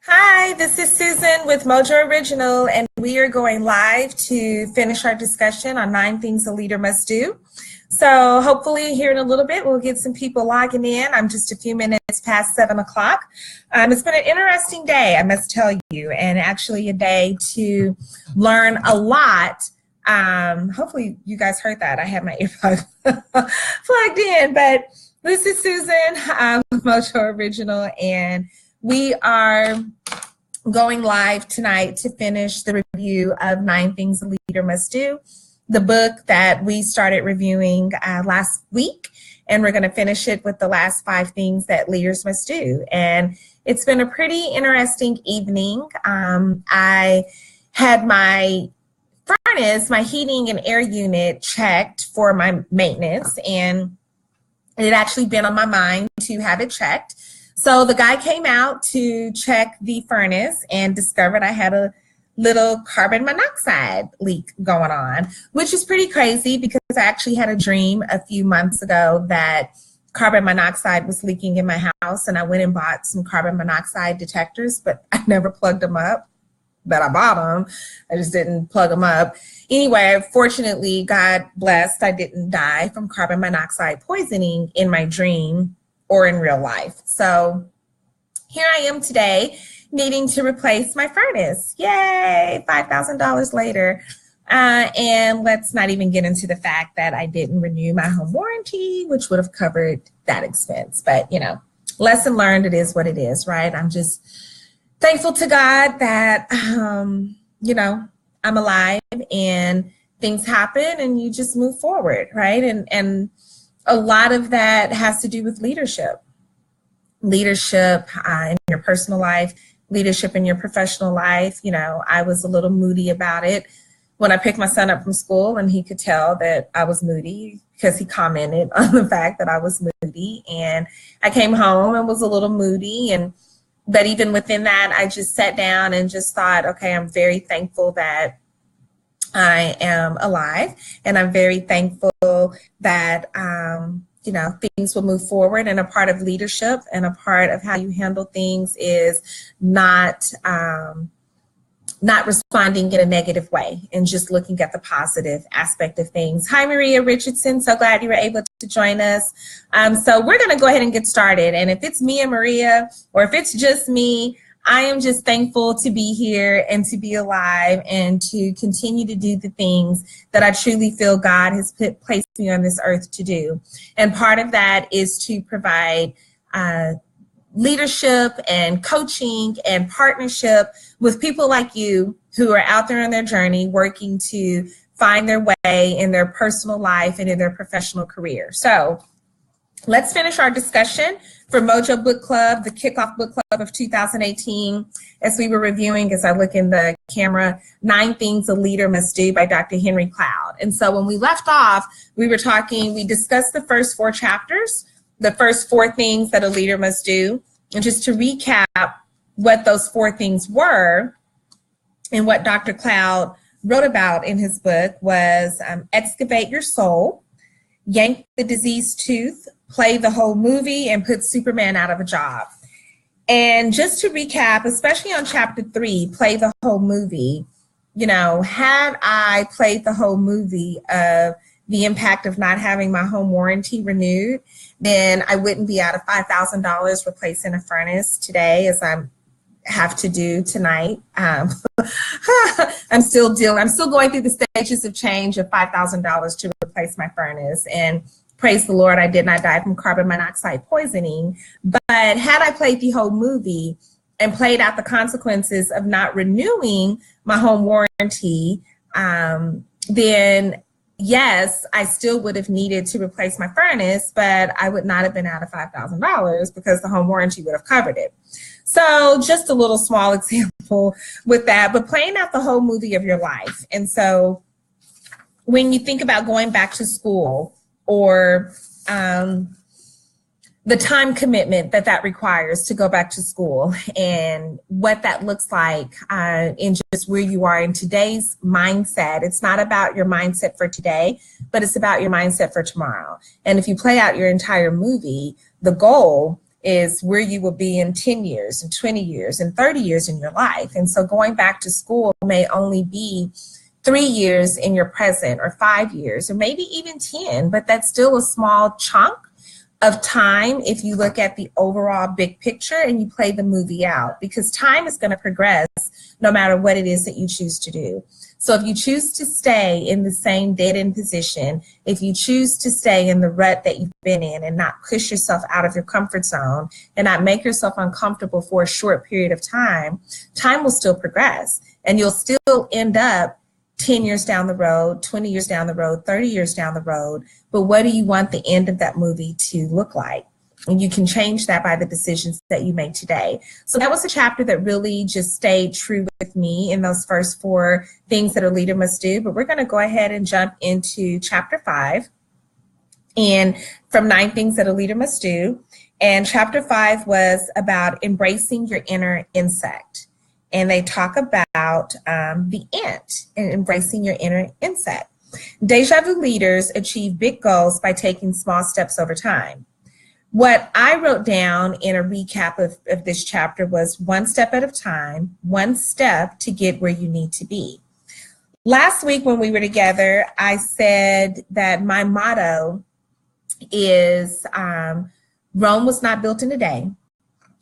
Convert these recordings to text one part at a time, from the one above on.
Hi, this is Susan with Mojo Original, and we are going live to finish our discussion on 9 things a leader must do. So hopefully here in a little bit, we'll get some people logging in. I'm just a few minutes past 7 o'clock. It's been an interesting day, I must tell you, and actually a day to learn a lot. Hopefully you guys heard that. I had my earphones plugged in, but this is Susan with Mojo Original, and we are going live tonight to finish the review of 9 Things a Leader Must Do, the book that we started reviewing last week, and we're going to finish it with the last 5 things that leaders must do. And it's been a pretty interesting evening. I had my furnace, my heating and air unit checked for my maintenance, and it had actually been on my mind to have it checked. So the guy came out to check the furnace and discovered I had a little carbon monoxide leak going on, which is pretty crazy because I actually had a dream a few months ago that carbon monoxide was leaking in my house, and I went and bought some carbon monoxide detectors, but I never plugged them up. But I bought them. I just didn't plug them up. Anyway, fortunately, God blessed, I didn't die from carbon monoxide poisoning in my dream or in real life. So here I am today needing to replace my furnace. Yay, $5,000 later. And let's not even get into the fact that I didn't renew my home warranty, which would have covered that expense. But, you know, lesson learned, it is what it is, right? I'm just thankful to God that, you know, I'm alive and things happen and you just move forward, right? And a lot of that has to do with leadership in your personal life, leadership in your professional life. You know, I was a little moody about it when I picked my son up from school, and he could tell that I was moody because he commented on the fact that I was moody. And I came home and was a little moody, but even within that, I just sat down and just thought, okay, I'm very thankful that I am alive, and I'm very thankful that, you know, things will move forward. And a part of leadership and a part of how you handle things is not responding in a negative way and just looking at the positive aspect of things. Hi, Maria Richardson. So glad you were able to join us. So we're going to go ahead and get started. And if it's me and Maria, or if it's just me, I am just thankful to be here and to be alive and to continue to do the things that I truly feel God has placed me on this earth to do. And part of that is to provide leadership and coaching and partnership with people like you who are out there on their journey working to find their way in their personal life and in their professional career. So let's finish our discussion for Mojo Book Club, the kickoff book club of 2018, as we were reviewing, as I look in the camera, 9 Things a Leader Must Do by Dr. Henry Cloud. And so when we left off, we discussed the first 4 chapters, the first 4 things that a leader must do. And just to recap what those 4 things were and what Dr. Cloud wrote about in his book was excavate your soul, yank the diseased tooth, play the whole movie, and put Superman out of a job. And just to recap, especially on chapter 3, play the whole movie, you know, had I played the whole movie of the impact of not having my home warranty renewed, then I wouldn't be out of $5,000 replacing a furnace today, as I have to do tonight. I'm still going through the stages of change of $5,000 to replace my furnace. And praise the Lord, I did not die from carbon monoxide poisoning. But had I played the whole movie and played out the consequences of not renewing my home warranty, then yes, I still would have needed to replace my furnace, but I would not have been out of $5,000 because the home warranty would have covered it. So just a little small example with that, but playing out the whole movie of your life. And so when you think about going back to school, or the time commitment that requires to go back to school, and what that looks like in just where you are in today's mindset. It's not about your mindset for today, but it's about your mindset for tomorrow. And if you play out your entire movie, the goal is where you will be in 10 years and 20 years and 30 years in your life. And so going back to school may only be 3 years in your present, or 5 years, or maybe even 10, but that's still a small chunk of time if you look at the overall big picture and you play the movie out, because time is going to progress no matter what it is that you choose to do. So if you choose to stay in the same dead-end position, if you choose to stay in the rut that you've been in and not push yourself out of your comfort zone and not make yourself uncomfortable for a short period of time, time will still progress and you'll still end up 10 years down the road, 20 years down the road, 30 years down the road. But what do you want the end of that movie to look like? And you can change that by the decisions that you make today. So that was a chapter that really just stayed true with me in those first 4 things that a leader must do. But we're going to go ahead and jump into chapter 5, and from 9 things that a leader must do. And chapter 5 was about embracing your inner insect. And they talk about the ant and embracing your inner insect. Deja vu leaders achieve big goals by taking small steps over time. What I wrote down in a recap of this chapter was 1 step at a time, 1 step to get where you need to be. Last week when we were together, I said that my motto is Rome was not built in a day.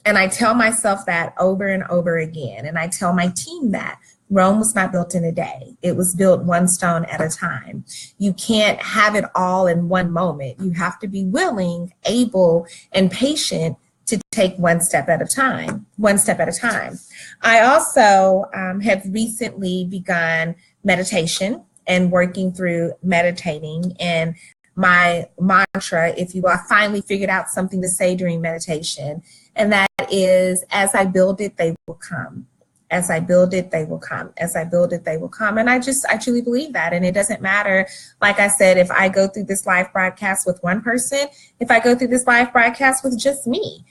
And I tell myself that over and over again. And I tell my team that Rome was not built in a day. It was built 1 stone at a time. You can't have it all in one moment. You have to be willing, able, and patient to take 1 step at a time, 1 step at a time. I also have recently begun meditation and working through meditating. And my mantra, if you will, I finally figured out something to say during meditation. And that is, as I build it, they will come. As I build it, they will come. As I build it, they will come. And I truly believe that. And it doesn't matter, like I said, if I go through this live broadcast with one person, if I go through this live broadcast with just me,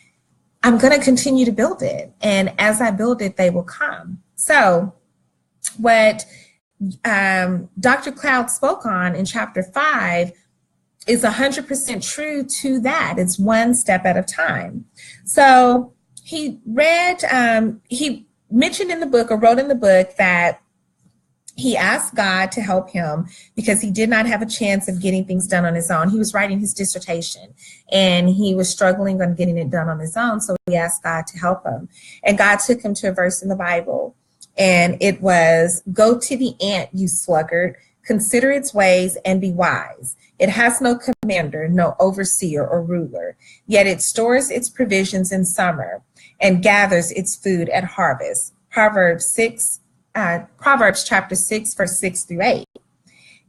I'm going to continue to build it. And as I build it, they will come. So what Dr. Cloud spoke on in chapter 5 is 100% true to that. It's 1 step at a time. So he mentioned in the book, or wrote in the book, that he asked God to help him because he did not have a chance of getting things done on his own. He was writing his dissertation and he was struggling on getting it done on his own. So he asked God to help him. And God took him to a verse in the Bible. And it was, "Go to the ant, you sluggard, consider its ways and be wise. It has no commander, no overseer or ruler, yet it stores its provisions in summer and gathers its food at harvest." Proverbs chapter 6, verse 6 through 8.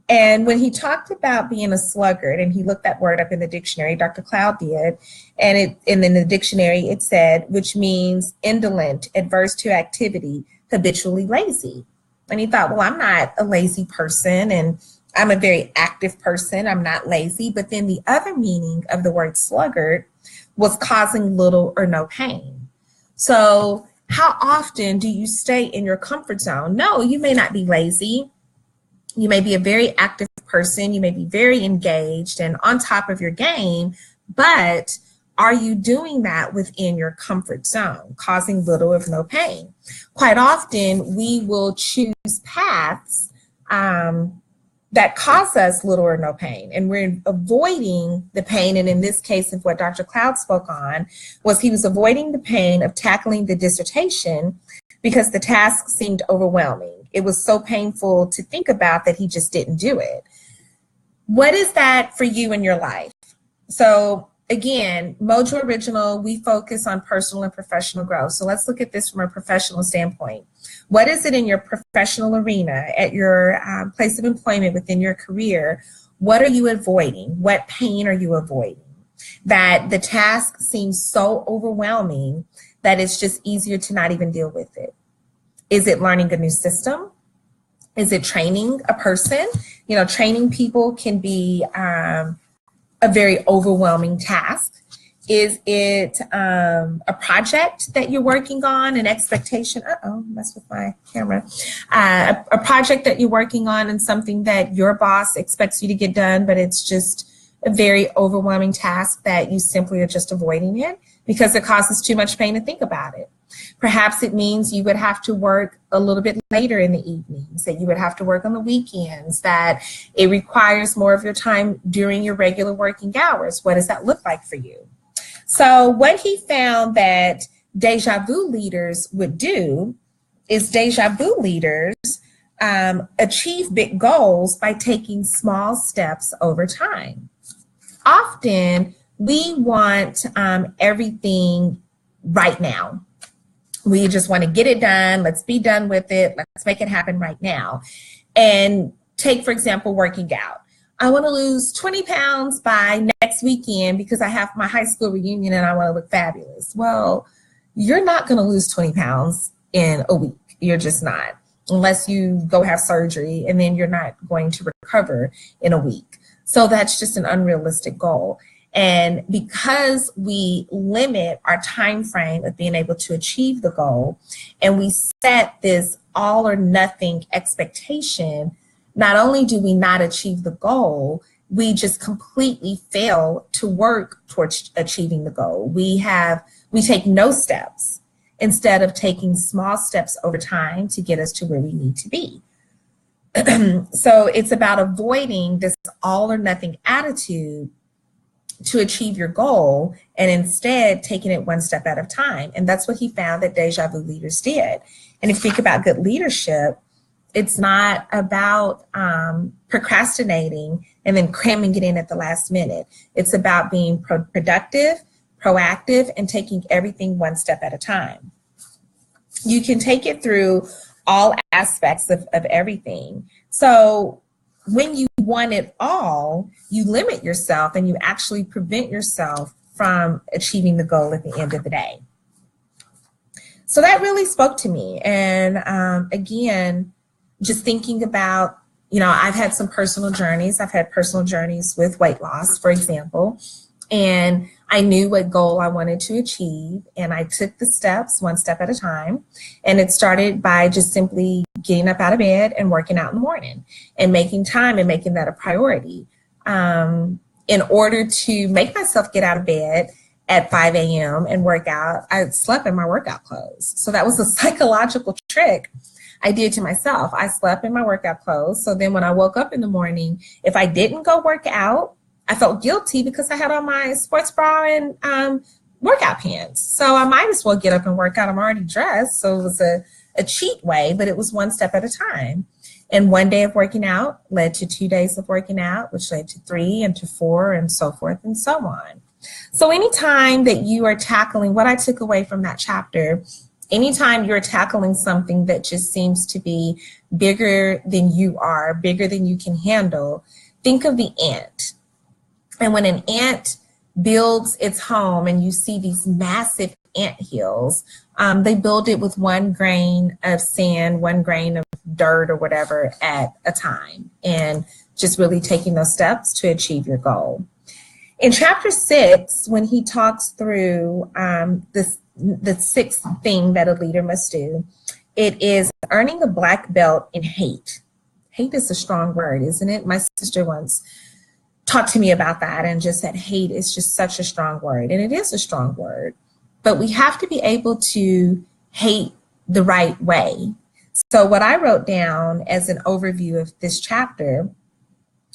And when he talked about being a sluggard, and he looked that word up in the dictionary, Dr. Cloud did, and in the dictionary it said, which means indolent, adverse to activity, habitually lazy. And he thought, well, I'm not a lazy person, and I'm a very active person. I'm not lazy. But then the other meaning of the word sluggard was causing little or no pain. So how often do you stay in your comfort zone? No, you may not be lazy. You may be a very active person. You may be very engaged and on top of your game, but are you doing that within your comfort zone, causing little or no pain? Quite often, we will choose paths that cause us little or no pain, and we're avoiding the pain. And in this case, of what Dr. Cloud spoke on, was he was avoiding the pain of tackling the dissertation because the task seemed overwhelming. It was so painful to think about that he just didn't do it. What is that for you in your life? So again, Mojo Original, we focus on personal and professional growth. So let's look at this from a professional standpoint. What is it in your professional arena, at your place of employment, within your career? What are you avoiding? What pain are you avoiding? That the task seems so overwhelming that it's just easier to not even deal with it. Is it learning a new system? Is it training a person? You know, training people can be a very overwhelming task. Is it a project that you're working on, an expectation? Messed with my camera. A project that you're working on and something that your boss expects you to get done, but it's just a very overwhelming task that you simply are just avoiding it because it causes too much pain to think about it. Perhaps it means you would have to work a little bit later in the evenings, that you would have to work on the weekends, that it requires more of your time during your regular working hours. What does that look like for you? So what he found that deja vu leaders would do is deja vu leaders achieve big goals by taking small steps over time. Often we want everything right now. We just want to get it done. Let's be done with it. Let's make it happen right now. And take, for example, working out. I want to lose 20 pounds by next weekend because I have my high school reunion and I want to look fabulous. Well, you're not going to lose 20 pounds in a week. You're just not, unless you go have surgery, and then you're not going to recover in a week. So that's just an unrealistic goal. And because we limit our time frame of being able to achieve the goal, and we set this all or nothing expectation, not only do we not achieve the goal, we just completely fail to work towards achieving the goal. We take no steps instead of taking small steps over time to get us to where we need to be. So it's about avoiding this all or nothing attitude to achieve your goal, and instead taking it one step at a time. And that's what he found that deja vu leaders did. And if you think about good leadership, it's not about procrastinating and then cramming it in at the last minute. It's about being productive, proactive, and taking everything one step at a time. You can take it through all aspects of everything. So when you want it all, you limit yourself and you actually prevent yourself from achieving the goal at the end of the day. So that really spoke to me. And again, just thinking about, I've had some personal journeys. I've had personal journeys with weight loss, for example, and I knew what goal I wanted to achieve, and I took the steps one step at a time. And it started by just simply getting up out of bed and working out in the morning and making time and making that a priority. In order to make myself get out of bed at 5 a.m. and work out, I slept in my workout clothes. So that was a psychological trick I did to myself. I slept in my workout clothes. So then when I woke up in the morning, if I didn't go work out, I felt guilty because I had on my sports bra and workout pants. So I might as well get up and work out. I'm already dressed. So it was a cheat way, but it was one step at a time. And one day of working out led to 2 days of working out, which led to 3 and to 4 and so forth and so on. So anytime that you are tackling, what I took away from that chapter, anytime you're tackling something that just seems to be bigger than you are, bigger than you can handle, think of the ant. And when an ant builds its home and you see these massive ant hills, they build it with 1 grain of sand, 1 grain of dirt or whatever at a time, and just really taking those steps to achieve your goal. In chapter 6, when he talks through the 6th thing that a leader must do, it is earning a black belt in hate. Hate is a strong word, isn't it? My sister once talked to me about that and just said hate is just such a strong word. And it is a strong word, but we have to be able to hate the right way. So what I wrote down as an overview of this chapter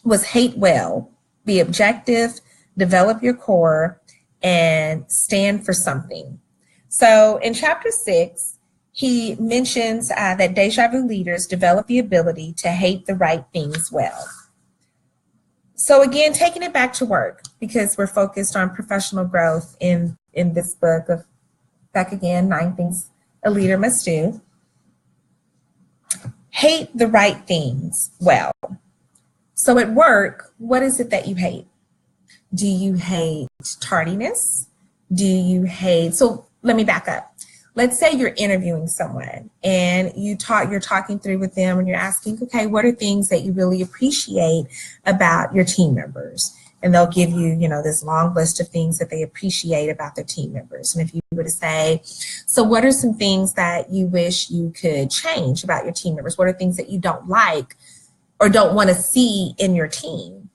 was hate well, be objective, develop your core, and stand for something. So in chapter 6, he mentions that deja vu leaders develop the ability to hate the right things well. So again, taking it back to work, because we're focused on professional growth in this book of, back again, 9 Things a Leader Must Do. Hate the right things well. So at work, what is it that you hate? Do you hate tardiness? Do you hate, so let me back up. Let's say you're interviewing someone and you're talking through with them and you're asking, okay, what are things that you really appreciate about your team members? And they'll give you, this long list of things that they appreciate about their team members. And if you were to say, so what are some things that you wish you could change about your team members? What are things that you don't like or don't want to see in your team?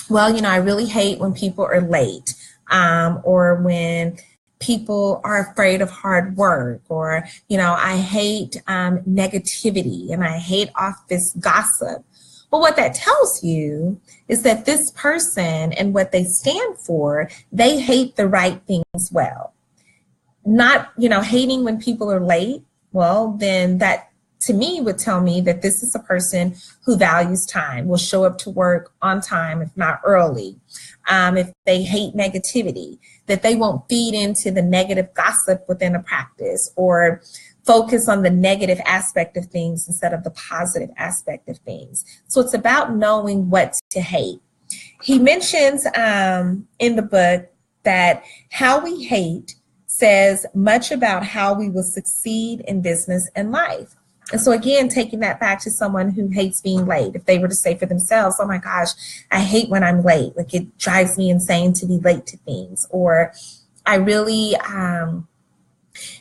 Well, I really hate when people are late, or when people are afraid of hard work, or, I hate negativity, and I hate office gossip. Well, what that tells you is that this person and what they stand for, they hate the right things well. Not, hating when people are late. Well, then that to me would tell me that this is a person who values time, will show up to work on time, if not early. If they hate negativity, that they won't feed into the negative gossip within a practice, or focus on the negative aspect of things instead of the positive aspect of things. So it's about knowing what to hate. He mentions in the book that how we hate says much about how we will succeed in business and life. And so again, taking that back to someone who hates being late, if they were to say for themselves, oh my gosh, I hate when I'm late. Like, it drives me insane to be late to things. Or I really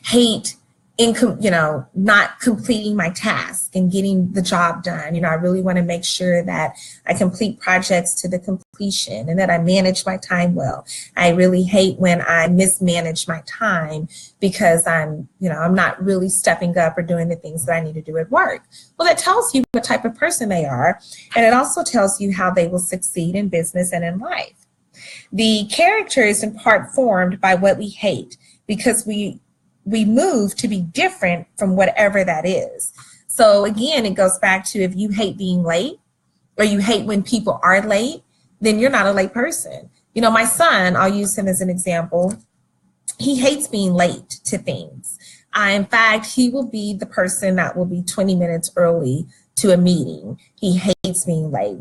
hate not completing my task and getting the job done. I really want to make sure that I complete projects to the completion and that I manage my time well. I really hate when I mismanage my time because I'm not really stepping up or doing the things that I need to do at work. Well, that tells you what type of person they are. And it also tells you how they will succeed in business and in life. The character is in part formed by what we hate, because we move to be different from whatever that is. So again, it goes back to, if you hate being late, or you hate when people are late, then you're not a late person. My son, I'll use him as an example. He hates being late to things. In fact, he will be the person that will be 20 minutes early to a meeting. He hates being late.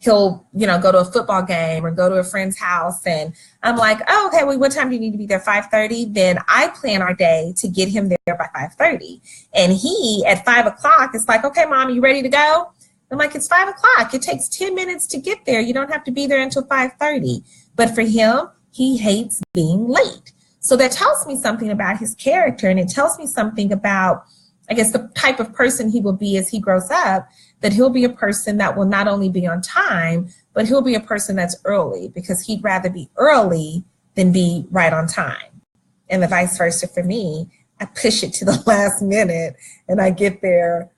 He'll go to a football game or go to a friend's house, and I'm like, oh, okay, well, what time do you need to be there? 5:30? Then I plan our day to get him there by 5:30. And he, at 5 o'clock, is like, okay, Mom, you ready to go? I'm like, it's 5 o'clock. It takes 10 minutes to get there. You don't have to be there until 5:30. But for him, he hates being late. So that tells me something about his character, and it tells me something about, I guess, the type of person he will be as he grows up, that he'll be a person that will not only be on time, but he'll be a person that's early, because he'd rather be early than be right on time. And the vice versa for me. I push it to the last minute and I get there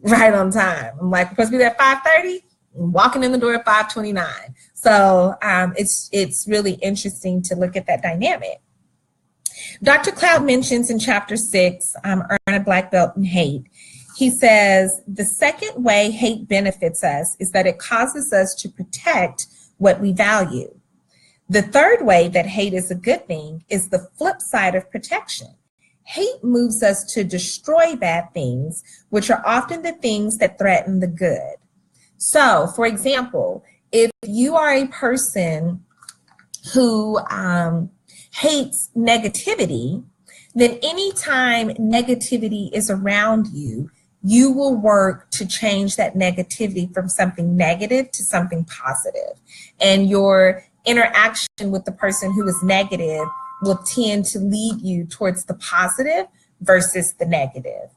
right on time. I'm like, we're supposed to be there at 5:30, I'm walking in the door at 5:29. So it's really interesting to look at that dynamic. Dr. Cloud mentions in chapter 6, Earn a Black Belt in Hate. He says, the second way hate benefits us is that it causes us to protect what we value. The third way that hate is a good thing is the flip side of protection. Hate moves us to destroy bad things, which are often the things that threaten the good. So, for example, if you are a person who hates negativity, then anytime negativity is around you, you will work to change that negativity from something negative to something positive. And your interaction with the person who is negative will tend to lead you towards the positive versus the negative.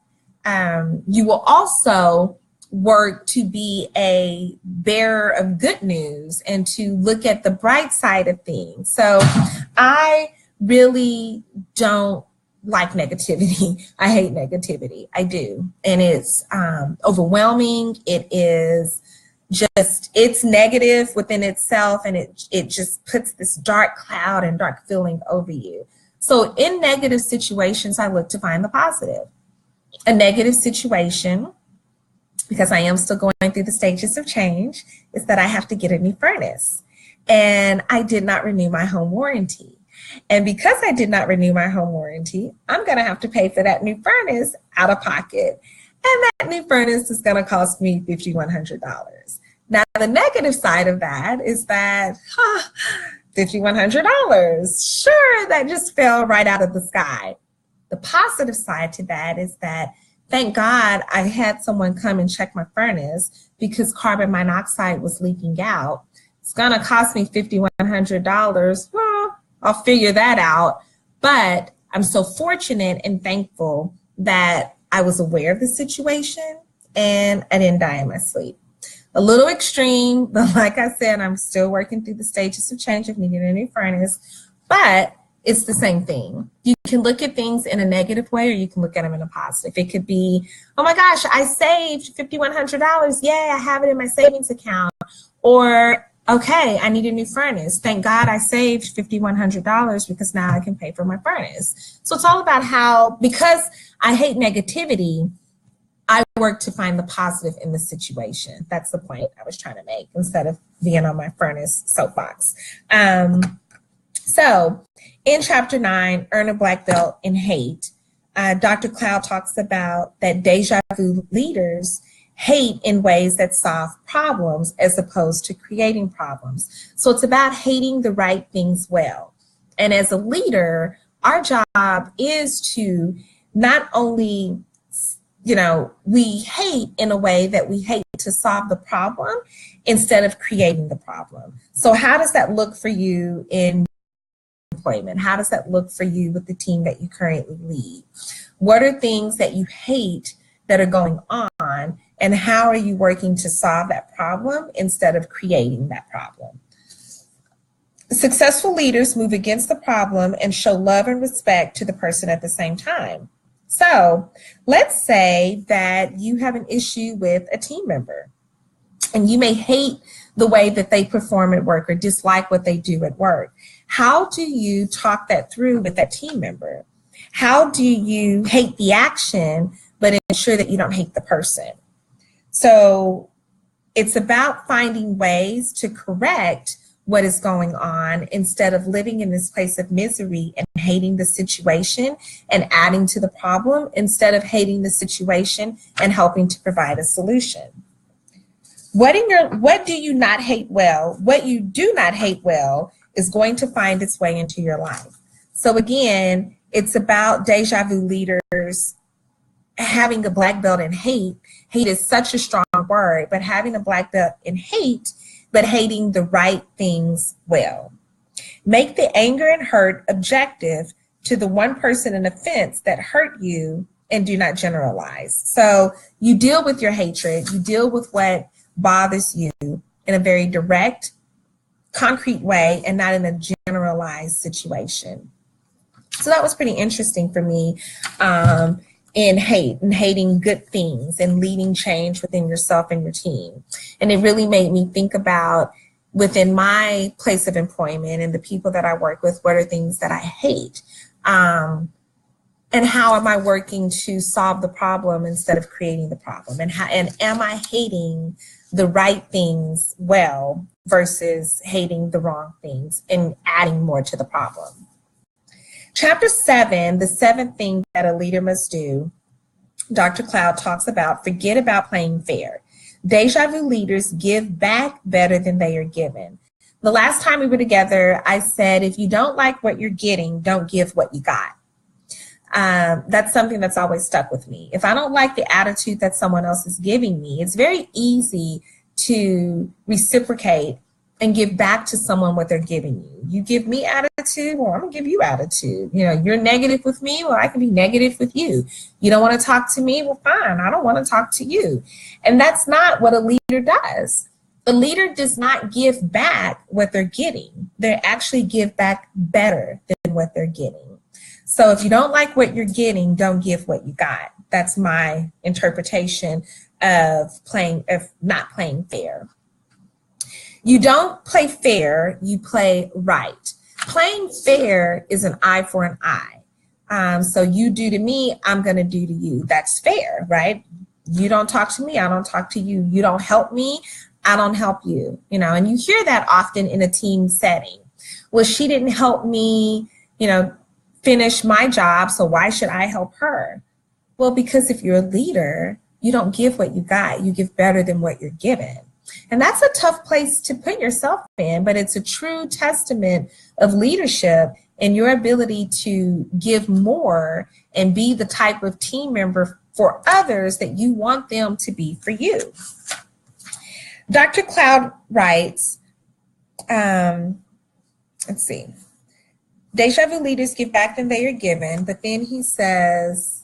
You will also work to be a bearer of good news and to look at the bright side of things. So I really don't like negativity. I hate negativity. I do. And it's overwhelming. It is just, it's negative within itself, and it just puts this dark cloud and dark feeling over you. So in negative situations, I look to find the positive. A negative situation, because I am still going through the stages of change, is that I have to get a new furnace. And I did not renew my home warranty. And because I did not renew my home warranty, I'm going to have to pay for that new furnace out of pocket. And that new furnace is going to cost me $5,100. Now, the negative side of that is that, $5,100. Sure, that just fell right out of the sky. The positive side to that is that, thank God I had someone come and check my furnace, because carbon monoxide was leaking out. It's going to cost me $5,100. Well, I'll figure that out. But I'm so fortunate and thankful that I was aware of the situation and I didn't die in my sleep. a little extreme, but like I said, I'm still working through the stages of change of needing a new furnace, but it's the same thing. You can look at things in a negative way, or you can look at them in a positive. It could be, oh my gosh, I saved $5,100. Yay, I have it in my savings account. Or, okay, I need a new furnace. Thank God I saved $5,100 because now I can pay for my furnace. So it's all about how, because I hate negativity, I work to find the positive in the situation. That's the point I was trying to make instead of being on my furnace soapbox. So in chapter 9, Earn a Black Belt in Hate, Dr. Cloud talks about that deja vu leaders hate in ways that solve problems as opposed to creating problems. So it's about hating the right things well. And as a leader, our job is to not only, we hate in a way that we hate to solve the problem instead of creating the problem. So how does that look for you in employment? How does that look for you with the team that you currently lead? What are things that you hate that are going on, and how are you working to solve that problem instead of creating that problem? Successful leaders move against the problem and show love and respect to the person at the same time. So let's say that you have an issue with a team member, and you may hate the way that they perform at work or dislike what they do at work. How do you talk that through with that team member? How do you hate the action, but ensure that you don't hate the person? So it's about finding ways to correct what is going on instead of living in this place of misery and hating the situation and adding to the problem, instead of hating the situation and helping to provide a solution. What do you not hate well? What you do not hate well is going to find its way into your life. So again, it's about deja vu leaders having a black belt in hate. Hate is such a strong word, but having a black belt in hate, but hating the right things well. Make the anger and hurt objective to the one person in offense that hurt you, and do not generalize. So you deal with your hatred, you deal with what bothers you in a very direct, concrete way, and not in a generalized situation. So that was pretty interesting for me, in hate and hating good things and leading change within yourself and your team. And it really made me think about, within my place of employment and the people that I work with, what are things that I hate? And how am I working to solve the problem instead of creating the problem? And am I hating the right things well versus hating the wrong things and adding more to the problem? Chapter 7, the seventh thing that a leader must do, Dr. Cloud talks about, forget about playing fair. Deja vu leaders give back better than they are given. The last time we were together, I said, if you don't like what you're getting, don't give what you got. That's something that's always stuck with me. If I don't like the attitude that someone else is giving me, it's very easy to reciprocate and give back to someone what they're giving you. You give me attitude, well, I'm gonna give you attitude. You're negative with me, well, I can be negative with you. You don't want to talk to me, well, fine, I don't want to talk to you. And that's not what a leader does. A leader does not give back what they're getting. They actually give back better than what they're getting. So if you don't like what you're getting, don't give what you got. That's my interpretation of not playing fair. You don't play fair, you play right. Playing fair is an eye for an eye. So you do to me, I'm gonna do to you. That's fair, right? You don't talk to me, I don't talk to you. You don't help me, I don't help you. And you hear that often in a team setting. Well, she didn't help me, finish my job, so why should I help her? Well, because if you're a leader, you don't give what you got, you give better than what you're given. And that's a tough place to put yourself in, but it's a true testament of leadership and your ability to give more and be the type of team member for others that you want them to be for you. Dr. Cloud writes, let's see, deja vu leaders give back than they are given, but then he says,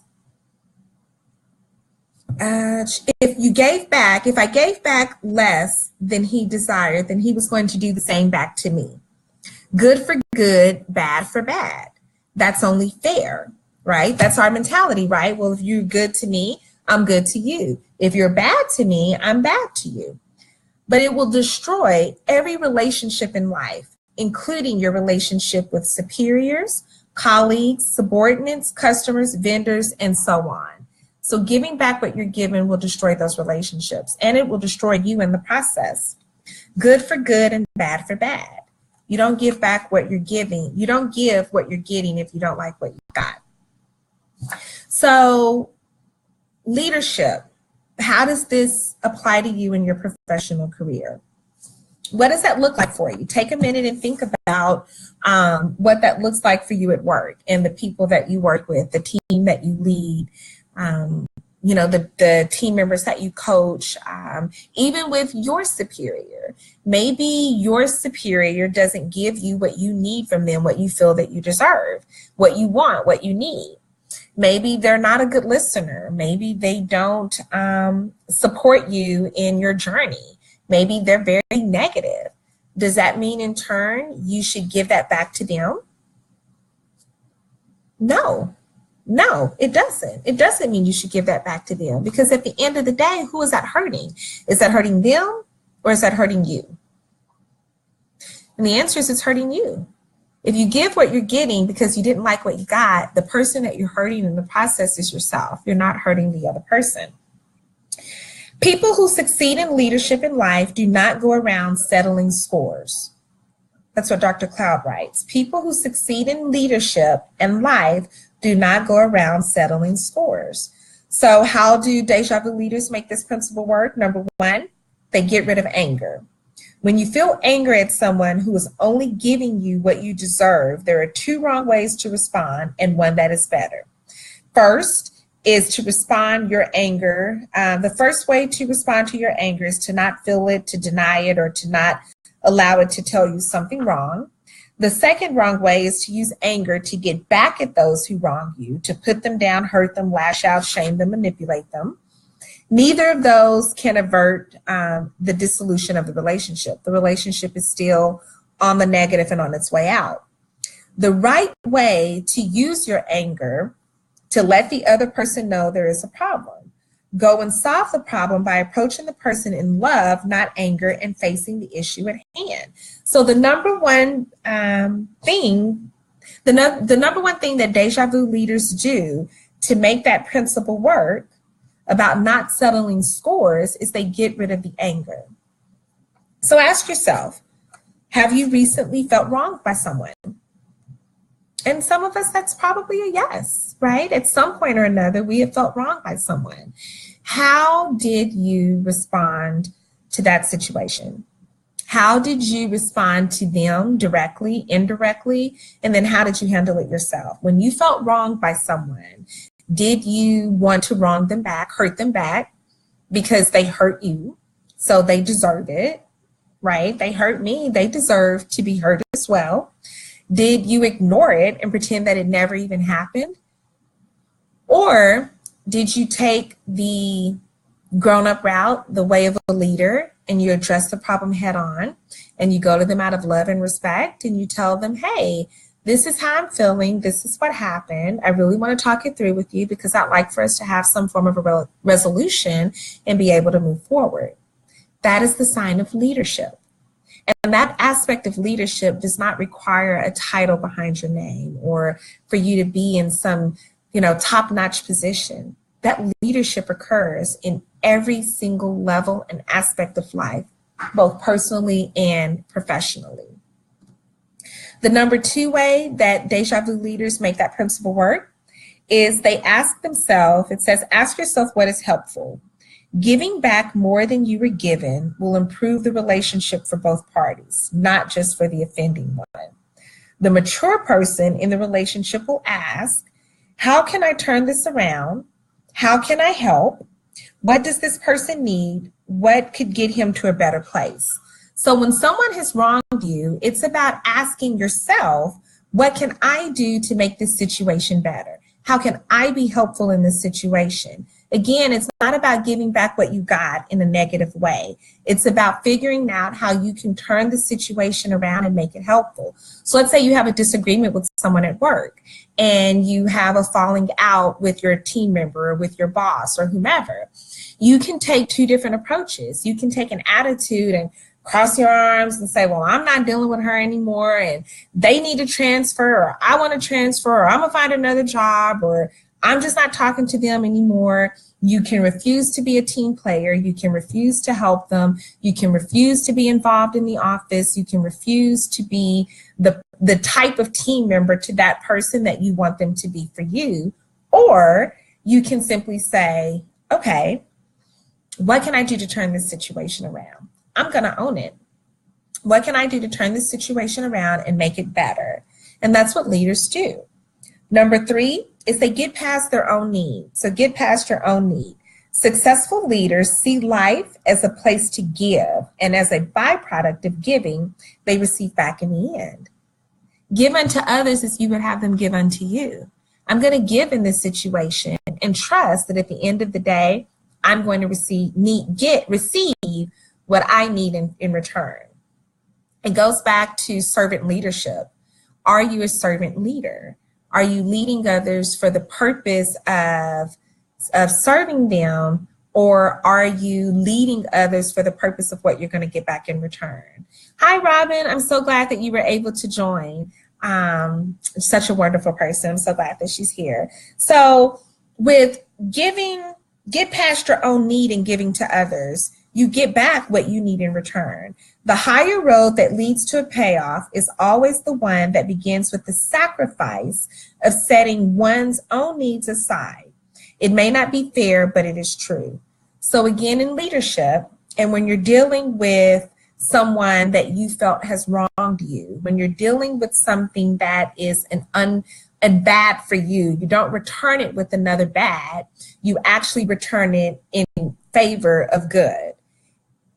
If I gave back less than he desired, then he was going to do the same back to me. Good for good, bad for bad. That's only fair, right? That's our mentality, right? Well, if you're good to me, I'm good to you. If you're bad to me, I'm bad to you. But it will destroy every relationship in life, including your relationship with superiors, colleagues, subordinates, customers, vendors, and so on. So giving back what you're given will destroy those relationships, and it will destroy you in the process. Good for good and bad for bad. You don't give back what you're giving. You don't give what you're getting if you don't like what you got. So leadership, how does this apply to you in your professional career? What does that look like for you? Take a minute and think about what that looks like for you at work and the people that you work with, the team that you lead, the team members that you coach, even with your superior. Maybe your superior doesn't give you what you need from them, what you feel that you deserve, what you want, what you need. Maybe they're not a good listener. Maybe they don't support you in your journey. Maybe they're very negative. Does that mean in turn you should give that back to them? No, it doesn't. It doesn't mean you should give that back to them, because at the end of the day, who is that hurting? Is that hurting them or is that hurting you? And the answer is it's hurting you. If you give what you're getting because you didn't like what you got, the person that you're hurting in the process is yourself. You're not hurting the other person. People who succeed in leadership in life do not go around settling scores. That's what Dr. Cloud writes. People who succeed in leadership and life do not go around settling scores. So how do deja vu leaders make this principle work? Number one, they get rid of anger. When you feel anger at someone who is only giving you what you deserve, there are two wrong ways to respond and one that is better. First is to respond your anger. The first way to respond to your anger is to not feel it, to deny it, or to not allow it to tell you something wrong. The second wrong way is to use anger to get back at those who wrong you, to put them down, hurt them, lash out, shame them, manipulate them. Neither of those can avert the dissolution of the relationship. The relationship is still on the negative and on its way out. The right way to use your anger to let the other person know there is a problem. Go and solve the problem by approaching the person in love, not anger, and facing the issue at hand. So the number one thing that deja vu leaders do to make that principle work about not settling scores is they get rid of the anger. So ask yourself, have you recently felt wronged by someone? And some of us, that's probably a yes, right? At some point or another, we have felt wronged by someone. How did you respond to that situation? How did you respond to them directly, indirectly? And then how did you handle it yourself? When you felt wronged by someone, did you want to wrong them back, hurt them back because they hurt you, so they deserve it, right? They hurt me, they deserve to be hurt as well. Did you ignore it and pretend that it never even happened? Or did you take the grown-up route, the way of a leader, and you address the problem head on, and you go to them out of love and respect, and you tell them, hey, this is how I'm feeling. This is what happened. I really want to talk it through with you because I'd like for us to have some form of a resolution and be able to move forward. That is the sign of leadership. And that aspect of leadership does not require a title behind your name or for you to be in some, top-notch position. That leadership occurs in every single level and aspect of life, both personally and professionally. The number two way that deja vu leaders make that principle work is they ask themselves, it says, ask yourself what is helpful. Giving back more than you were given will improve the relationship for both parties, not just for the offending one. The mature person in the relationship will ask, how can I turn this around? How can I help? What does this person need? What could get him to a better place? So when someone has wronged you, it's about asking yourself, what can I do to make this situation better? How can I be helpful in this situation? Again, it's not about giving back what you got in a negative way. It's about figuring out how you can turn the situation around and make it helpful. So let's say you have a disagreement with someone at work and you have a falling out with your team member or with your boss or whomever. You can take two different approaches. You can take an attitude and cross your arms and say, well, I'm not dealing with her anymore and they need to transfer, or I want to transfer, or I'm going to find another job, or I'm just not talking to them anymore. You can refuse to be a team player. You can refuse to help them. You can refuse to be involved in the office. You can refuse to be the type of team member to that person that you want them to be for you. Or you can simply say, okay, what can I do to turn this situation around? I'm going to own it. What can I do to turn this situation around and make it better? And that's what leaders do. Number 3 is they get past their own need. So get past your own need. Successful leaders see life as a place to give, and as a byproduct of giving, they receive back in the end. Give unto others as you would have them give unto you. I'm going to give in this situation and trust that at the end of the day, I'm going to receive what I need in return. It goes back to servant leadership. Are you a servant leader? Are you leading others for the purpose of serving them, or are you leading others for the purpose of what you're going to get back in return? Hi, Robin. I'm so glad that you were able to join. Such a wonderful person. I'm so glad that she's here. So with giving, get past your own need and giving to others, you get back what you need in return. The higher road that leads to a payoff is always the one that begins with the sacrifice of setting one's own needs aside. It may not be fair, but it is true. So again, in leadership, and when you're dealing with someone that you felt has wronged you, when you're dealing with something that is and bad for you, you don't return it with another bad. You actually return it in favor of good.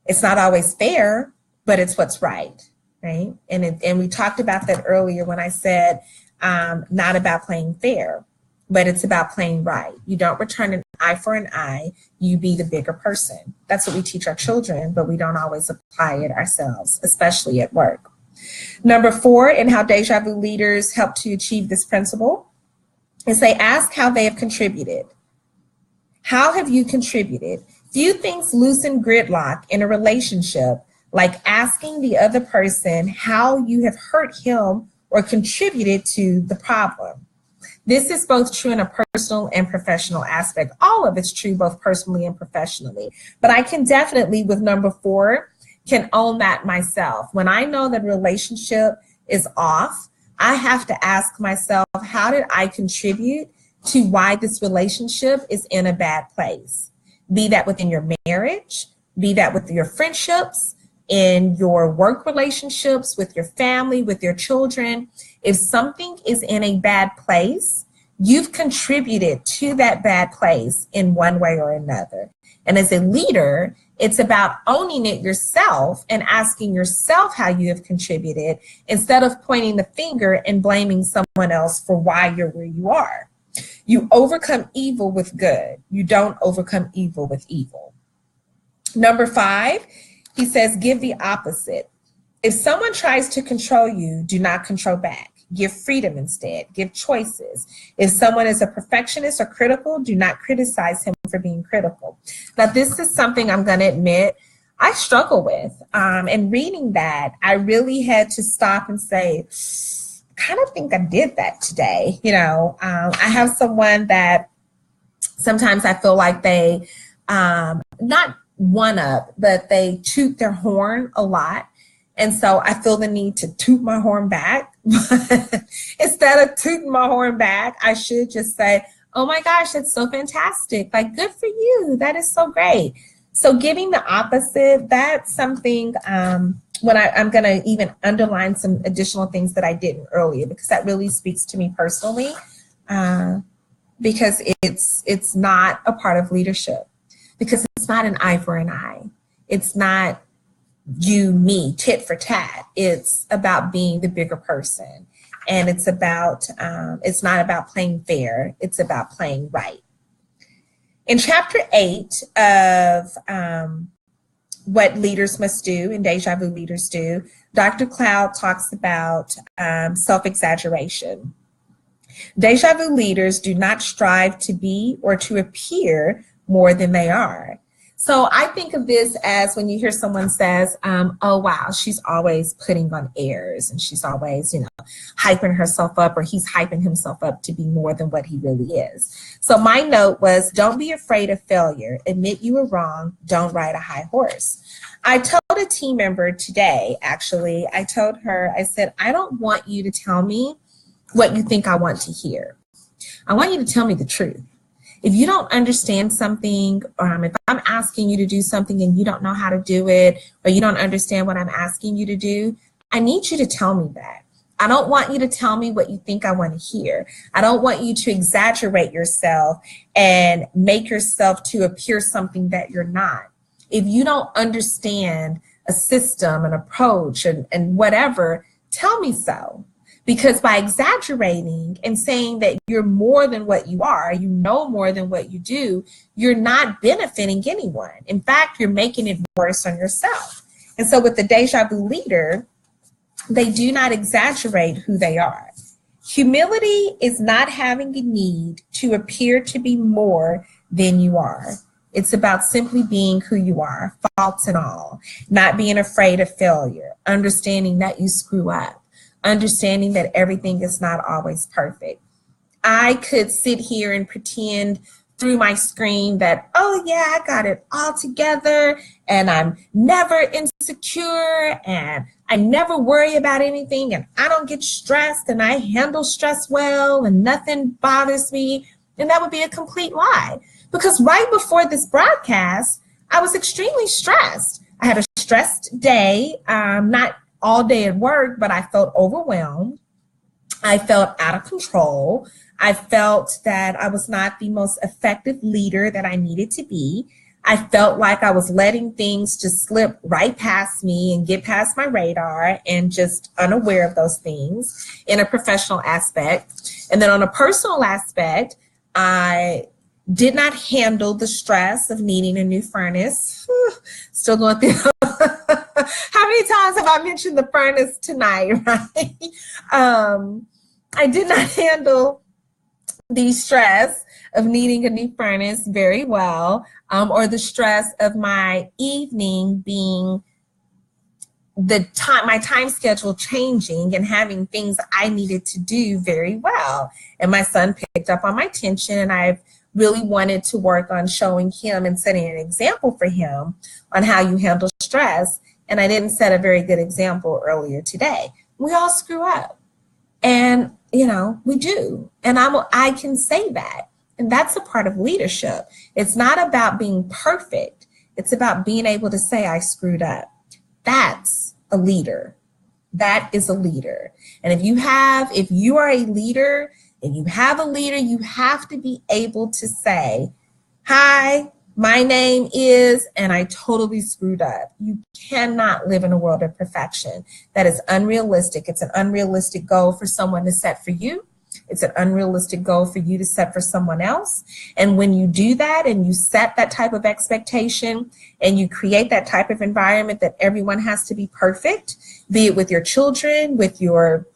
It's not always fair, but it's what's right? And we talked about that earlier when I said not about playing fair, but it's about playing right. You don't return an eye for an eye. You be the bigger person. That's what we teach our children, but we don't always apply it ourselves, especially at work. Number 4, and how deja vu leaders help to achieve this principle, is they ask how they have contributed. How have you contributed? Few things loosen gridlock in a relationship like asking the other person how you have hurt him or contributed to the problem. This is both true in a personal and professional aspect. All of it's true both personally and professionally. But I can definitely, with number 4, can own that myself. When I know that a relationship is off, I have to ask myself, how did I contribute to why this relationship is in a bad place? Be that within your marriage, be that with your friendships, in your work relationships, with your family, with your children. If something is in a bad place, you've contributed to that bad place in one way or another. And as a leader, it's about owning it yourself and asking yourself how you have contributed instead of pointing the finger and blaming someone else for why you're where you are. You overcome evil with good. You don't overcome evil with evil. Number 5, he says, give the opposite. If someone tries to control you, do not control back. Give freedom instead. Give choices. If someone is a perfectionist or critical, do not criticize him for being critical. Now, this is something I'm going to admit I struggle with. And reading that, I really had to stop and say, I kind of think I did that today. I have someone that sometimes I feel like they, not one up, but they toot their horn a lot. And so I feel the need to toot my horn back. Instead of tooting my horn back, I should just say, oh my gosh, that's so fantastic. Like, good for you. That is so great. So giving the opposite, that's something when I'm going to even underline some additional things that I didn't earlier, because that really speaks to me personally, because it's not a part of leadership, because it's not an eye for an eye. It's not you, me, tit for tat. It's about being the bigger person. And it's about, it's not about playing fair. It's about playing right. In chapter 8 of What Leaders Must Do and Deja Vu Leaders Do, Dr. Cloud talks about self-exaggeration. Deja vu leaders do not strive to be or to appear more than they are. So I think of this as when you hear someone says, oh, wow, she's always putting on airs and she's always, hyping herself up, or he's hyping himself up to be more than what he really is. So my note was, don't be afraid of failure. Admit you were wrong. Don't ride a high horse. I told a team member today, actually, I told her, I said, I don't want you to tell me what you think I want to hear. I want you to tell me the truth. If you don't understand something, if I'm asking you to do something and you don't know how to do it, or you don't understand what I'm asking you to do, I need you to tell me that. I don't want you to tell me what you think I want to hear. I don't want you to exaggerate yourself and make yourself to appear something that you're not. If you don't understand a system, an approach, and whatever, tell me so. Because by exaggerating and saying that you're more than what you are, you know more than what you do, you're not benefiting anyone. In fact, you're making it worse on yourself. And so with the deja vu leader, they do not exaggerate who they are. Humility is not having a need to appear to be more than you are. It's about simply being who you are, faults and all, not being afraid of failure, understanding that you screw up, understanding that everything is not always perfect. I could sit here and pretend through my screen that, oh yeah, I got it all together and I'm never insecure and I never worry about anything and I don't get stressed and I handle stress well and nothing bothers me. And that would be a complete lie. Because right before this broadcast, I was extremely stressed. I had a stressed day, not all day at work, but I felt overwhelmed. I felt out of control. I felt that I was not the most effective leader that I needed to be. I felt like I was letting things just slip right past me and get past my radar and just unaware of those things in a professional aspect. And then on a personal aspect, I did not handle the stress of needing a new furnace. Still going through. How many times have I mentioned the furnace tonight, right? I did not handle the stress of needing a new furnace very well, or the stress of my evening being my time schedule changing and having things I needed to do very well. And my son picked up on my tension, and I've really wanted to work on showing him and setting an example for him on how you handle stress. And I didn't set a very good example earlier today. We all screw up. And, we do. And I can say that. And that's a part of leadership. It's not about being perfect. It's about being able to say, I screwed up. That's a leader. That is a leader. And if you are a leader and you have a leader, you have to be able to say, hi, my name is, and I totally screwed up. You cannot live in a world of perfection. That is unrealistic. It's an unrealistic goal for someone to set for you. It's an unrealistic goal for you to set for someone else. And when you do that and you set that type of expectation and you create that type of environment that everyone has to be perfect, be it with your children, with your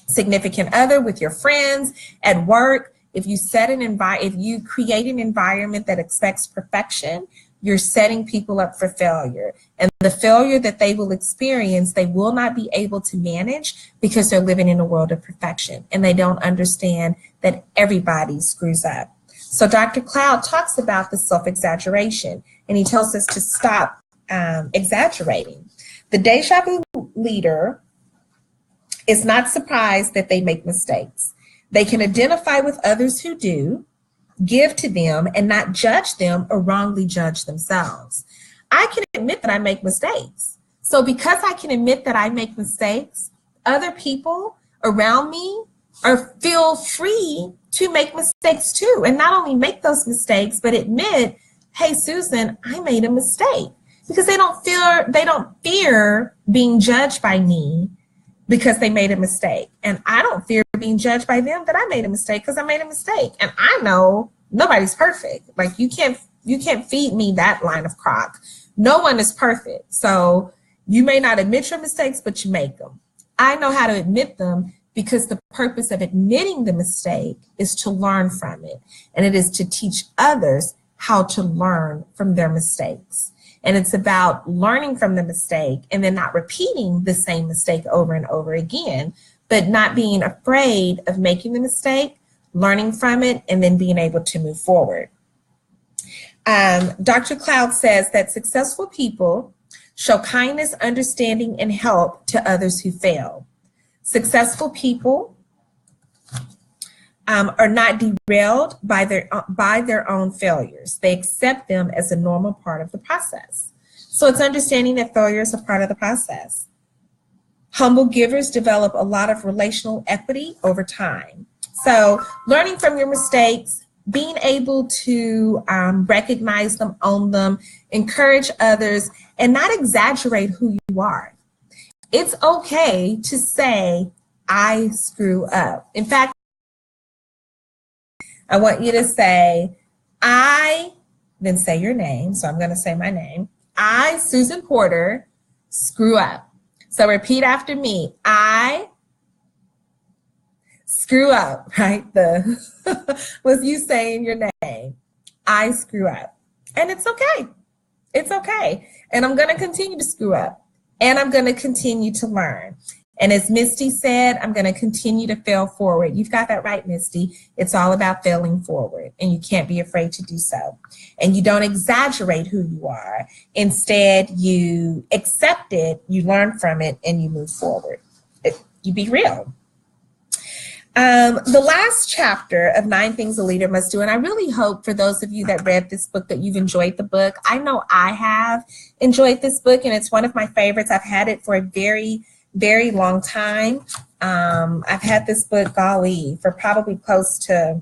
significant other, with your friends, at work, if you create an environment that expects perfection, you're setting people up for failure. And the failure that they will experience, they will not be able to manage because they're living in a world of perfection and they don't understand that everybody screws up. So Dr. Cloud talks about the self-exaggeration, and he tells us to stop exaggerating. The deja vu leader is not surprised that they make mistakes. They can identify with others who do, give to them, and not judge them or wrongly judge themselves. I can admit that I make mistakes. So because I can admit that I make mistakes, other people around me feel free to make mistakes too. And not only make those mistakes, but admit, hey, Susan, I made a mistake. Because they don't fear being judged by me because they made a mistake. And I don't fear being judged by them that I made a mistake because I made a mistake. And I know Nobody's perfect. Like you can't feed me that line of crock. No one is perfect. So you may not admit your mistakes, but you make them. I know how to admit them because the purpose of admitting the mistake is to learn from it. And it is to teach others how to learn from their mistakes. And it's about learning from the mistake and then not repeating the same mistake over and over again, but not being afraid of making the mistake, learning from it, and then being able to move forward. Dr. Cloud says that successful people show kindness, understanding, and help to others who fail. Successful people are not derailed by their own failures. They accept them as a normal part of the process. So it's understanding that failure is a part of the process. Humble givers develop a lot of relational equity over time. So learning from your mistakes, being able to recognize them, own them, encourage others, and not exaggerate who you are. It's okay to say, I screw up. In fact, I want you to say, then say your name. So I'm going to say my name. I, Susan Porter, screw up. So repeat after me. I screw up, right? Was you saying your name. I screw up. And it's okay. It's okay. And I'm going to continue to screw up. And I'm going to continue to learn. And as Misty said, I'm going to continue to fail forward. You've got that right, Misty. It's all about failing forward, and you can't be afraid to do so. And you don't exaggerate who you are. Instead, you accept it, you learn from it, and you move forward. You be real. The last chapter of 9 Things a Leader Must Do, and I really hope for those of you that read this book that you've enjoyed the book. I know I have enjoyed this book, and it's one of my favorites. I've had it for a very long time. I've had this book, golly, for probably close to,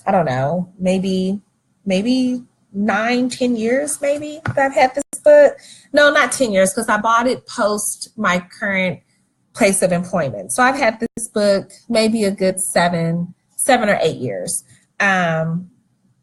I don't know, maybe 9-10 years, maybe that I've had this book. No, not 10 years, because I bought it post my current place of employment. So I've had this book maybe a good 7 or 8 years.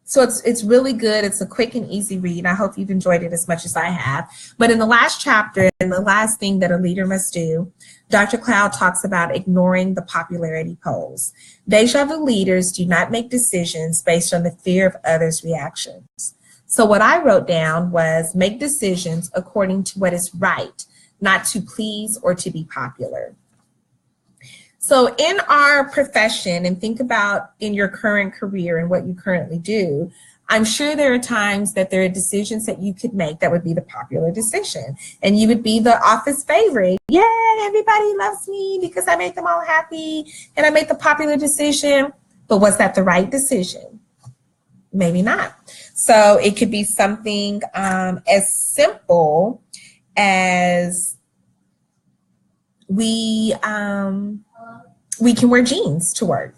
So it's really good. It's a quick and easy read. I hope you've enjoyed it as much as I have. But in the last chapter, and the last thing that a leader must do, Dr. Cloud talks about ignoring the popularity polls. Deja vu leaders do not make decisions based on the fear of others' reactions. So what I wrote down was make decisions according to what is right, not to please or to be popular. So in our profession, and think about in your current career and what you currently do, I'm sure there are times that there are decisions that you could make that would be the popular decision. And you would be the office favorite. Yeah, everybody loves me because I make them all happy and I make the popular decision. But was that the right decision? Maybe not. So it could be something as simple as we can wear jeans to work.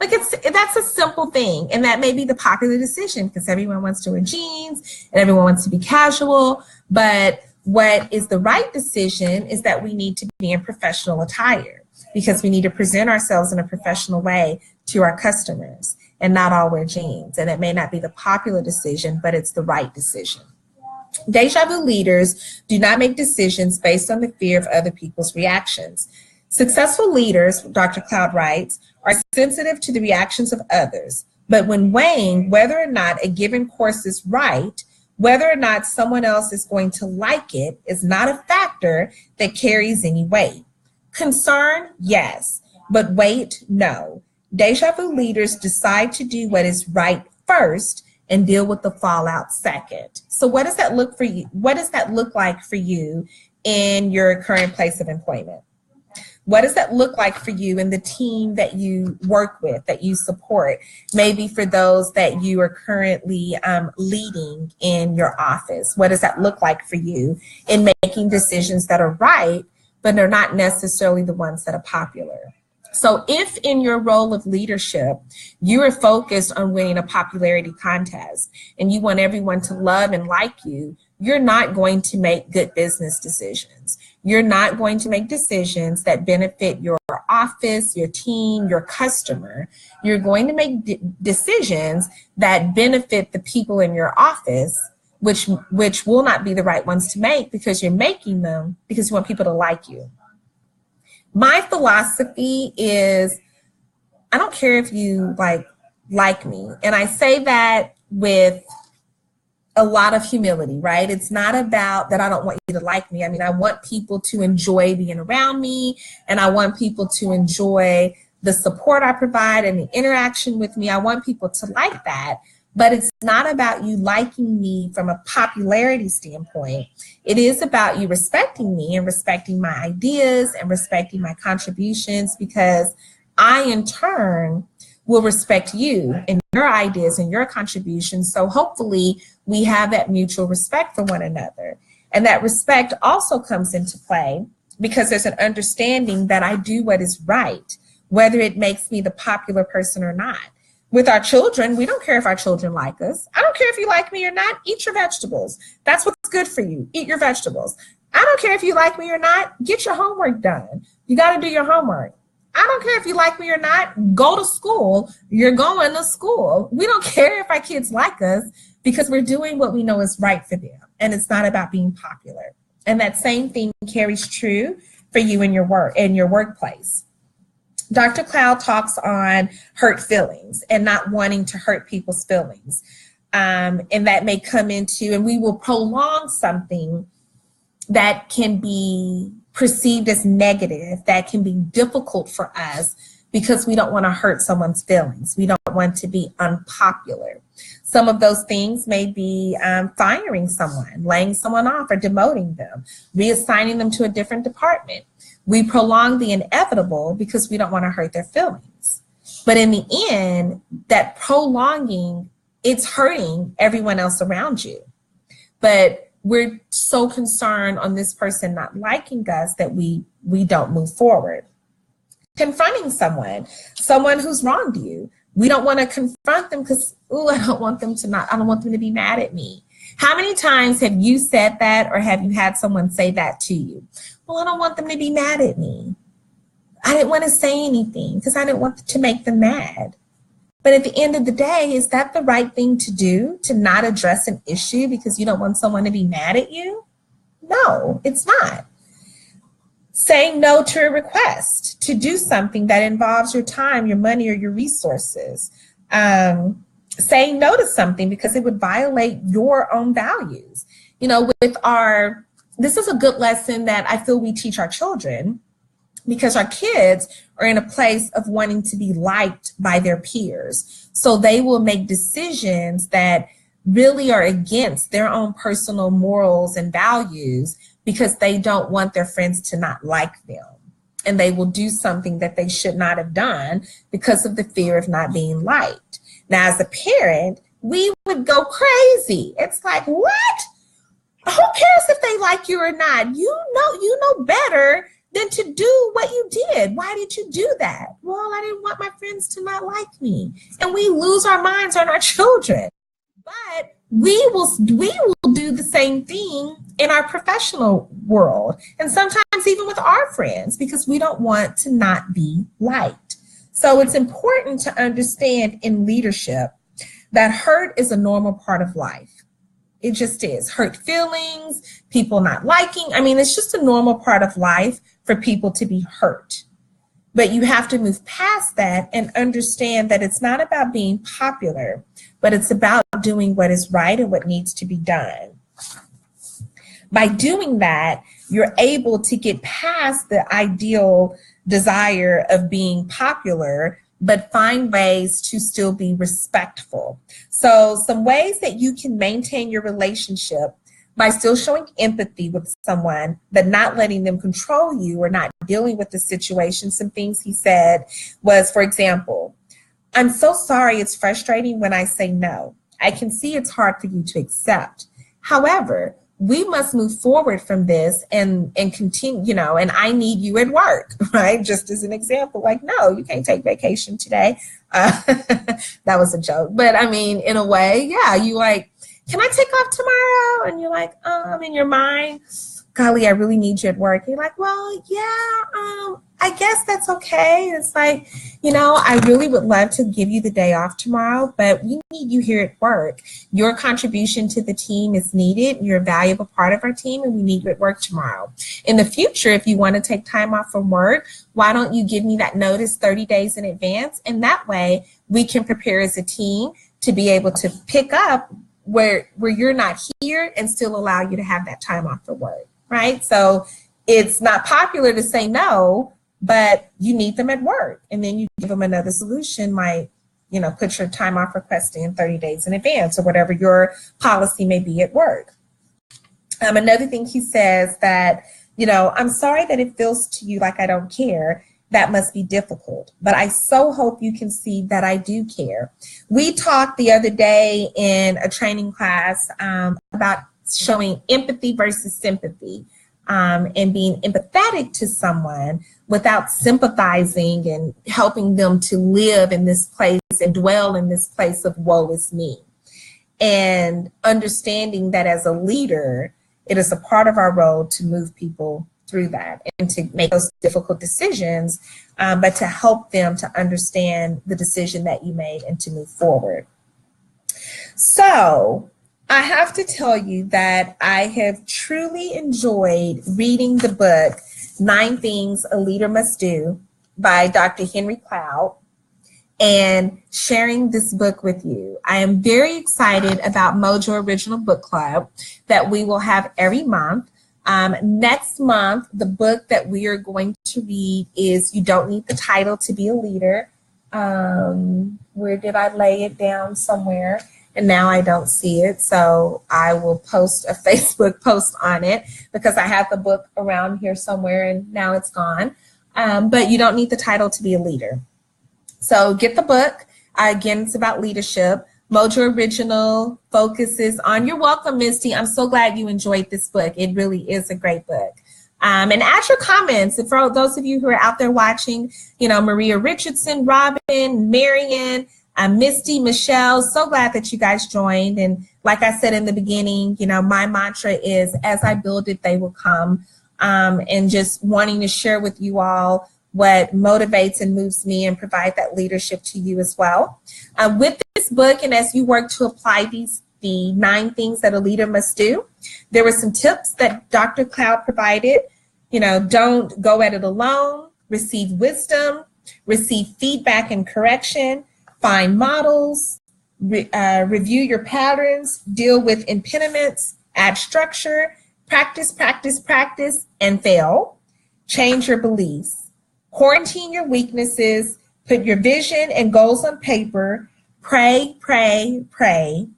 Like that's a simple thing, and that may be the popular decision because everyone wants to wear jeans and everyone wants to be casual. But what is the right decision is that we need to be in professional attire because we need to present ourselves in a professional way to our customers and not all wear jeans. And it may not be the popular decision, but it's the right decision. Deja vu leaders do not make decisions based on the fear of other people's reactions. Successful leaders, Dr. Cloud writes, are sensitive to the reactions of others, but when weighing whether or not a given course is right, whether or not someone else is going to like it is not a factor that carries any weight. Concern, yes, but weight, no. Deja vu leaders decide to do what is right first and deal with the fallout second. So what does that look for you? What does that look like for you in your current place of employment? What does that look like for you in the team that you work with, that you support? Maybe for those that you are currently leading in your office. What does that look like for you in making decisions that are right, but they're not necessarily the ones that are popular? So if in your role of leadership, you are focused on winning a popularity contest and you want everyone to love and like you, you're not going to make good business decisions. You're not going to make decisions that benefit your office, your team, your customer. You're going to make decisions that benefit the people in your office, which will not be the right ones to make because you're making them because you want people to like you. My philosophy is, I don't care if you like me. And I say that with a lot of humility, right? It's not about that I don't want you to like me. I mean, I want people to enjoy being around me, and I want people to enjoy the support I provide and the interaction with me. I want people to like that, but it's not about you liking me from a popularity standpoint. It is about you respecting me and respecting my ideas and respecting my contributions, because I, in turn, will respect you and your ideas and your contributions. So hopefully we have that mutual respect for one another. And that respect also comes into play because there's an understanding that I do what is right, whether it makes me the popular person or not. With our children, we don't care if our children like us. I don't care if you like me or not. Eat your vegetables. That's what's good for you. Eat your vegetables. I don't care if you like me or not. Get your homework done. You got to do your homework. I don't care if you like me or not. Go to school. You're going to school. We don't care if our kids like us because we're doing what we know is right for them. And it's not about being popular. And that same thing carries true for you in your workplace. Dr. Cloud talks on hurt feelings and not wanting to hurt people's feelings. And that may come into, and we will prolong something that can be perceived as negative, that can be difficult for us because we don't want to hurt someone's feelings. We don't want to be unpopular. Some of those things may be firing someone, laying someone off, or demoting them, reassigning them to a different department. We prolong the inevitable because we don't want to hurt their feelings. But in the end, that prolonging, it's hurting everyone else around you. But we're so concerned on this person not liking us that we don't move forward. Confronting someone who's wronged you. We don't want to confront them because, I don't want them to be mad at me. How many times have you said that, or have you had someone say that to you? Well, I don't want them to be mad at me. I didn't want to say anything because I didn't want to make them mad. But at the end of the day, is that the right thing to do, to not address an issue because you don't want someone to be mad at you? No, it's not. Saying no to a request to do something that involves your time, your money, or your resources. Saying no to something because it would violate your own values. This is a good lesson that I feel we teach our children, because our kids are in a place of wanting to be liked by their peers. So they will make decisions that really are against their own personal morals and values because they don't want their friends to not like them. And they will do something that they should not have done because of the fear of not being liked. Now, as a parent, we would go crazy. It's like, what? Who cares if they like you or not? You know better than to do what you did. Why did you do that? Well, I didn't want my friends to not like me. And we lose our minds on our children. But we will do the same thing in our professional world, and sometimes even with our friends, because we don't want to not be liked. So it's important to understand in leadership that hurt is a normal part of life. It just is. Hurt feelings, people not liking. I mean, it's just a normal part of life for people to be hurt. But you have to move past that and understand that it's not about being popular, but it's about doing what is right and what needs to be done. By doing that, you're able to get past the ideal desire of being popular, but find ways to still be respectful. So some ways that you can maintain your relationship by still showing empathy with someone, but not letting them control you or not dealing with the situation. Some things he said was, for example, I'm so sorry, it's frustrating when I say no. I can see it's hard for you to accept. However, we must move forward from this and continue, and I need you at work, right? Just as an example, like, no, you can't take vacation today. That was a joke. But I mean, in a way, yeah, can I take off tomorrow? And you're like, in your mind, golly, I really need you at work. You're like, well, yeah, I guess that's okay. It's like, I really would love to give you the day off tomorrow, but we need you here at work. Your contribution to the team is needed. You're a valuable part of our team, and we need you at work tomorrow. In the future, if you want to take time off from work, why don't you give me that notice 30 days in advance? And that way we can prepare as a team to be able to pick up where you're not here and still allow you to have that time off for work, right? So it's not popular to say no, but you need them at work. And then you give them another solution, like, put your time off request in 30 days in advance or whatever your policy may be at work. Another thing he says that, I'm sorry that it feels to you like I don't care. That must be difficult, but I so hope you can see that I do care. We talked the other day in a training class about showing empathy versus sympathy, and being empathetic to someone without sympathizing and helping them to live in this place and dwell in this place of woe is me. And understanding that as a leader, it is a part of our role to move people through that and to make those difficult decisions, but to help them to understand the decision that you made and to move forward. So I have to tell you that I have truly enjoyed reading the book, 9 Things a Leader Must Do by Dr. Henry Cloud, and sharing this book with you. I am very excited about Mojo Original Book Club that we will have every month. Next month, the book that we are going to read is You Don't Need the Title to Be a Leader. Where did I lay it down somewhere? And now I don't see it. So I will post a Facebook post on it because I had the book around here somewhere and now it's gone. But You Don't Need the Title to Be a Leader. So get the book. Again, it's about leadership. Mojo Original focuses on, you're welcome, Misty. I'm so glad you enjoyed this book. It really is a great book. And add your comments. And for those of you who are out there watching, Maria Richardson, Robin, Marion, Misty, Michelle, so glad that you guys joined. And like I said in the beginning, my mantra is, as I build it, they will come. And just wanting to share with you all what motivates and moves me and provide that leadership to you as well. With this book, and as you work to apply the 9 things that a leader must do, there were some tips that Dr. Cloud provided. Don't go at it alone, receive wisdom, receive feedback and correction, find models, review your patterns, deal with impediments, add structure, practice, practice, practice, and fail. Change your beliefs. Quarantine your weaknesses, put your vision and goals on paper, pray, pray, pray,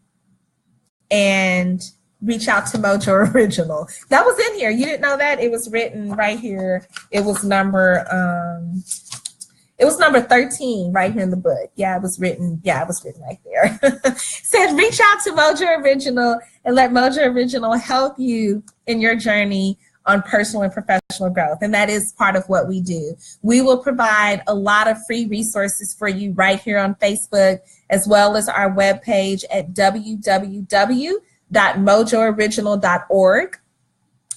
and reach out to Mojo Original. That was in here. You didn't know that? It was written right here. It was number 13 right here in the book. Yeah, it was written right there. Said reach out to Mojo Original and let Mojo Original help you in your journey on personal and professional growth. And that is part of what we do. We will provide a lot of free resources for you right here on Facebook, as well as our webpage at www.mojooriginal.org.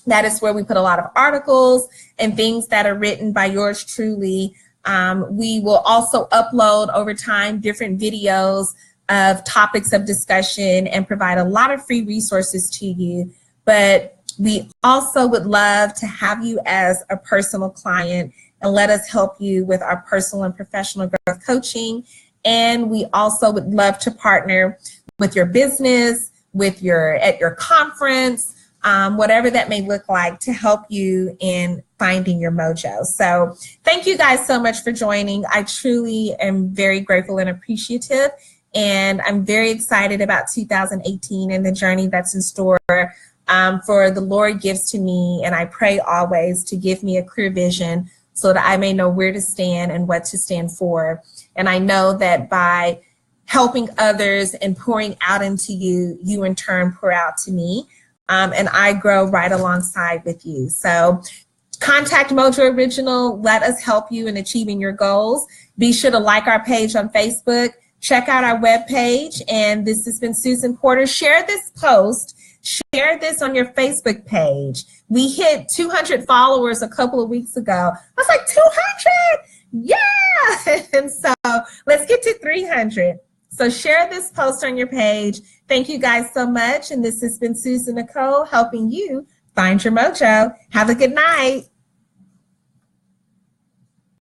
That is where we put a lot of articles and things that are written by yours truly. We will also upload over time different videos of topics of discussion and provide a lot of free resources to you. But we also would love to have you as a personal client and let us help you with our personal and professional growth coaching. And we also would love to partner with your business, at your conference, whatever that may look like, to help you in finding your mojo. So thank you guys so much for joining. I truly am very grateful and appreciative. And I'm very excited about 2018 and the journey that's in store. For the Lord gives to me, and I pray always to give me a clear vision so that I may know where to stand and what to stand for. And I know that by helping others and pouring out into you, you in turn pour out to me. And I grow right alongside with you. So contact Mojo Original. Let us help you in achieving your goals. Be sure to like our page on Facebook. check out our webpage. And this has been Susan Porter. Share this post. Share this on your Facebook page. We hit 200 followers a couple of weeks ago. I was like, 200? Yeah! And so let's get to 300. So share this post on your page. Thank you guys so much. And this has been Susan Nicole helping you find your mojo. Have a good night.